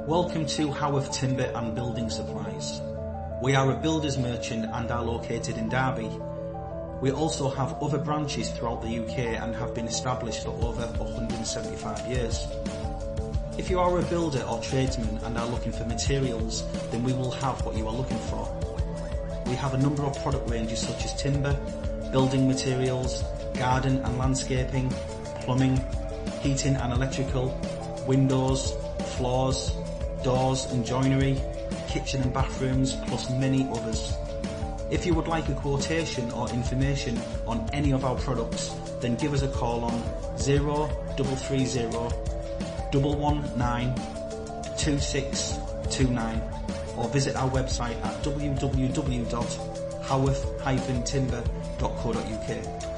Welcome to Howarth Timber and Building Supplies. We are a builder's merchant and are located in Derby. We also have other branches throughout the UK and have been established for over 175 years. If you are a builder or tradesman and are looking for materials, then we will have what you are looking for. We have a number of product ranges such as timber, building materials, garden and landscaping, plumbing, heating and electrical, windows, floors, doors and joinery, kitchen and bathrooms, plus many others. If you would like a quotation or information on any of our products, then give us a call on 0330 119 2629 or visit our website at www.howarth-timber.co.uk.